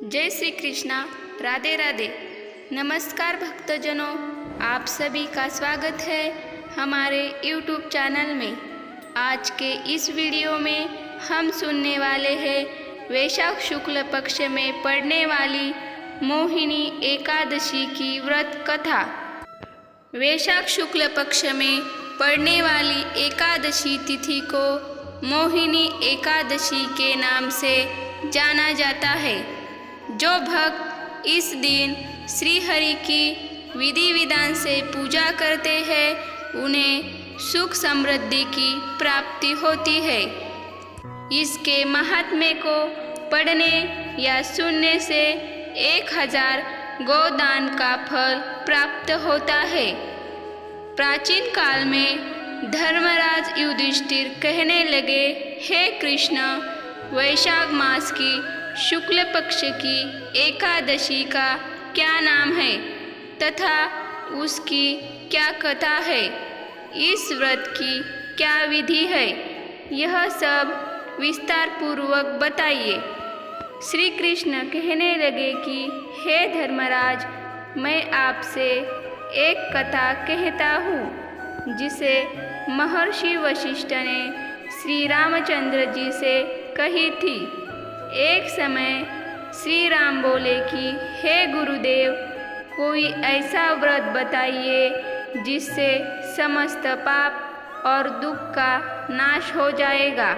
जय श्री कृष्णा, राधे राधे। नमस्कार भक्तजनों, आप सभी का स्वागत है हमारे YouTube चैनल में। आज के इस वीडियो में हम सुनने वाले हैं वैशाख शुक्ल पक्ष में पड़ने वाली मोहिनी एकादशी की व्रत कथा। वैशाख शुक्ल पक्ष में पड़ने वाली एकादशी तिथि को मोहिनी एकादशी के नाम से जाना जाता है। जो भक्त इस दिन श्री हरि की विधि विधान से पूजा करते हैं उन्हें सुख समृद्धि की प्राप्ति होती है। इसके महात्म्य को पढ़ने या सुनने से 1000 गोदान का फल प्राप्त होता है। प्राचीन काल में धर्मराज युधिष्ठिर कहने लगे, हे कृष्ण, वैशाख मास की शुक्ल पक्ष की एकादशी का क्या नाम है तथा उसकी क्या कथा है, इस व्रत की क्या विधि है, यह सब विस्तार पूर्वक बताइए। श्री कृष्ण कहने लगे कि हे धर्मराज, मैं आपसे एक कथा कहता हूँ जिसे महर्षि वशिष्ठ ने श्री रामचंद्र जी से कही थी। एक समय श्री राम बोले कि हे गुरुदेव, कोई ऐसा व्रत बताइए जिससे समस्त पाप और दुख का नाश हो जाएगा।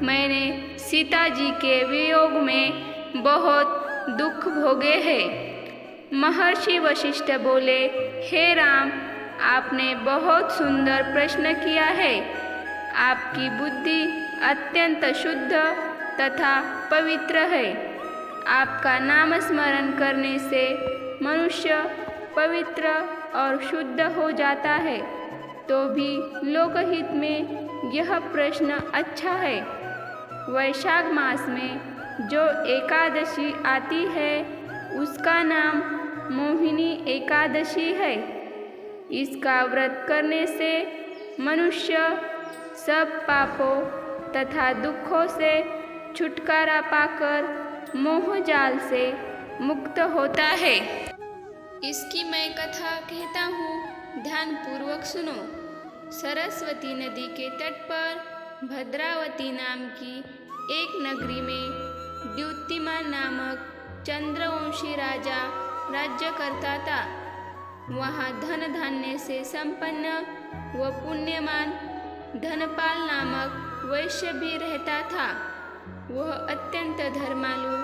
मैंने सीता जी के वियोग में बहुत दुख भोगे हैं। महर्षि वशिष्ठ बोले, हे राम, आपने बहुत सुंदर प्रश्न किया है। आपकी बुद्धि अत्यंत शुद्ध तथा पवित्र है। आपका नाम स्मरण करने से मनुष्य पवित्र और शुद्ध हो जाता है। तो भी लोकहित में यह प्रश्न अच्छा है। वैशाख मास में जो एकादशी आती है उसका नाम मोहिनी एकादशी है। इसका व्रत करने से मनुष्य सब पापों तथा दुखों से छुटकारा पाकर मोह जाल से मुक्त होता है। इसकी मैं कथा कहता हूँ, ध्यान पूर्वक सुनो। सरस्वती नदी के तट पर भद्रावती नाम की एक नगरी में द्युतिमान नामक चंद्रवंशी राजा राज्य करता था। वहाँ धन धान्य से संपन्न व पुण्यमान धनपाल नामक वैश्य भी रहता था। वह अत्यंत धर्मालु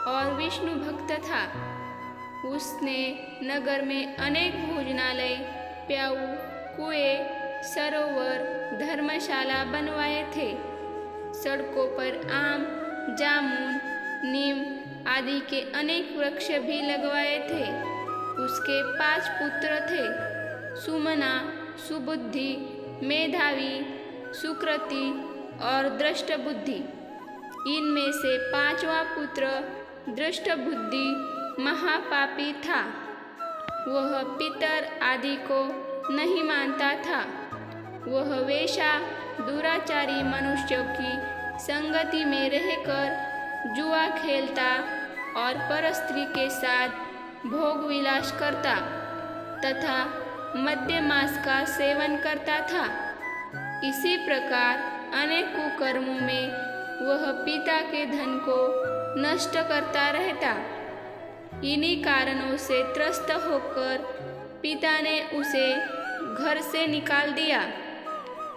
और विष्णु भक्त था। उसने नगर में अनेक भोजनालय, प्याऊ, कुएं, सरोवर, धर्मशाला बनवाए थे। सड़कों पर आम, जामुन, नीम आदि के अनेक वृक्ष भी लगवाए थे। उसके 5 पुत्र थे, सुमना, सुबुद्धि, मेधावी, सुकृति और दृष्टबुद्धि। इनमें से 5वां पुत्र दृष्टबुद्धि महापापी था। वह पितर आदि को नहीं मानता था। वह वेश्या दुराचारी मनुष्यों की संगति में रहकर जुआ खेलता और परस्त्री के साथ भोग विलास करता तथा मद्य मांस का सेवन करता था। इसी प्रकार अनेक कुकर्मों में वह पिता के धन को नष्ट करता रहता। इन्हीं कारणों से त्रस्त होकर पिता ने उसे घर से निकाल दिया।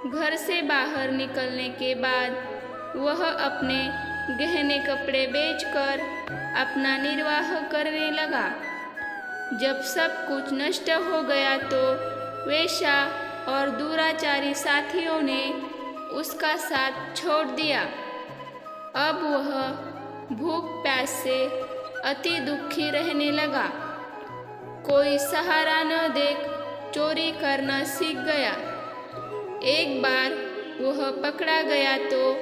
घर से बाहर निकलने के बाद वह अपने गहने कपड़े बेचकर अपना निर्वाह करने लगा। जब सब कुछ नष्ट हो गया तो वेश्या और दुराचारी साथियों ने उसका साथ छोड़ दिया। अब वह भूख प्यास से अति दुखी रहने लगा। कोई सहारा न देख चोरी करना सीख गया। एक बार वह पकड़ा गया तो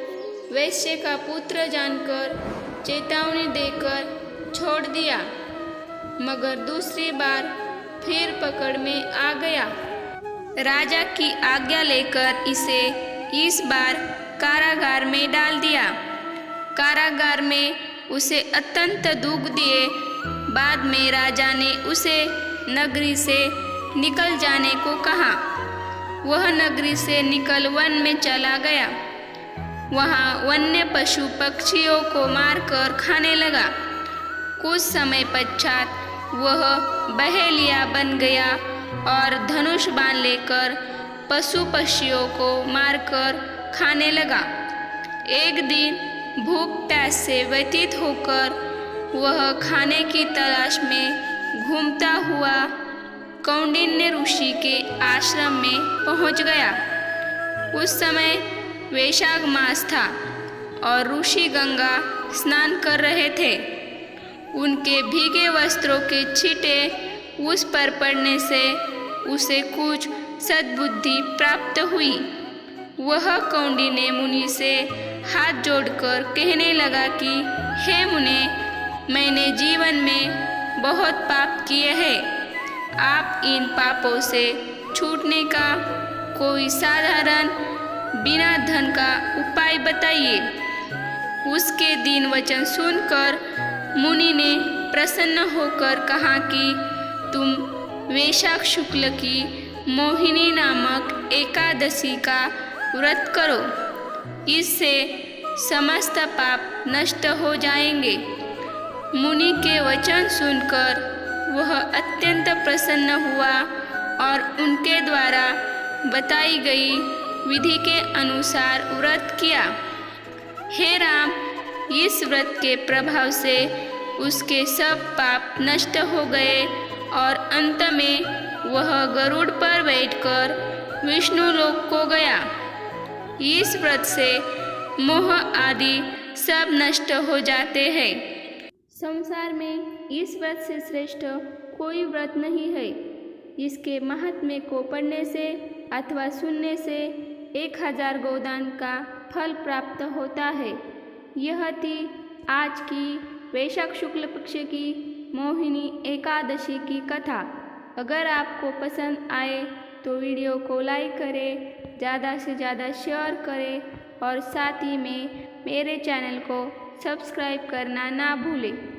वैश्य का पुत्र जानकर चेतावनी देकर छोड़ दिया, मगर दूसरी बार फिर पकड़ में आ गया। राजा की आज्ञा लेकर इसे इस बार कारागार में डाल दिया। कारागार में उसे अत्यंत दुख दिए। बाद में राजा ने उसे नगरी से निकल जाने को कहा। वह नगरी से निकल वन में चला गया। वहाँ वन्य पशु पक्षियों को मारकर खाने लगा। कुछ समय पश्चात वह बहेलिया बन गया और धनुष बाण लेकर पशु पक्षियों को मारकर खाने लगा। एक दिन भूख प्यास से व्यतीत होकर वह खाने की तलाश में घूमता हुआ कौंडिन्य ऋषि के आश्रम में पहुंच गया। उस समय वैशाख मास था और ऋषि गंगा स्नान कर रहे थे। उनके भीगे वस्त्रों के छींटे उस पर पड़ने से उसे कुछ सद्बुद्धि प्राप्त हुई। वह कौंडिन्य मुनि से हाथ जोड़कर कहने लगा कि हे मुने, मैंने जीवन में बहुत पाप किए हैं। आप इन पापों से छूटने का कोई साधारण बिना धन का उपाय बताइए। उसके दीन वचन सुनकर मुनि ने प्रसन्न होकर कहा कि तुम वैशाख शुक्ल की मोहिनी नामक एकादशी का व्रत करो। इससे समस्त पाप नष्ट हो जाएंगे। मुनि के वचन सुनकर वह अत्यंत प्रसन्न हुआ और उनके द्वारा बताई गई विधि के अनुसार व्रत किया। हे राम, इस व्रत के प्रभाव से उसके सब पाप नष्ट हो गए और अंत में वह गरुड़ पर बैठकर विष्णु लोक को गया। इस व्रत से मोह आदि सब नष्ट हो जाते हैं। संसार में इस व्रत से श्रेष्ठ कोई व्रत नहीं है। इसके महात्म्य को पढ़ने से अथवा सुनने से 1000 गोदान का फल प्राप्त होता है। यह थी आज की वैशाख शुक्ल पक्ष की मोहिनी एकादशी की कथा। अगर आपको पसंद आए तो वीडियो को लाइक करें, ज़्यादा से ज़्यादा शेयर करें और साथ ही में मेरे चैनल को सब्सक्राइब करना ना भूलें।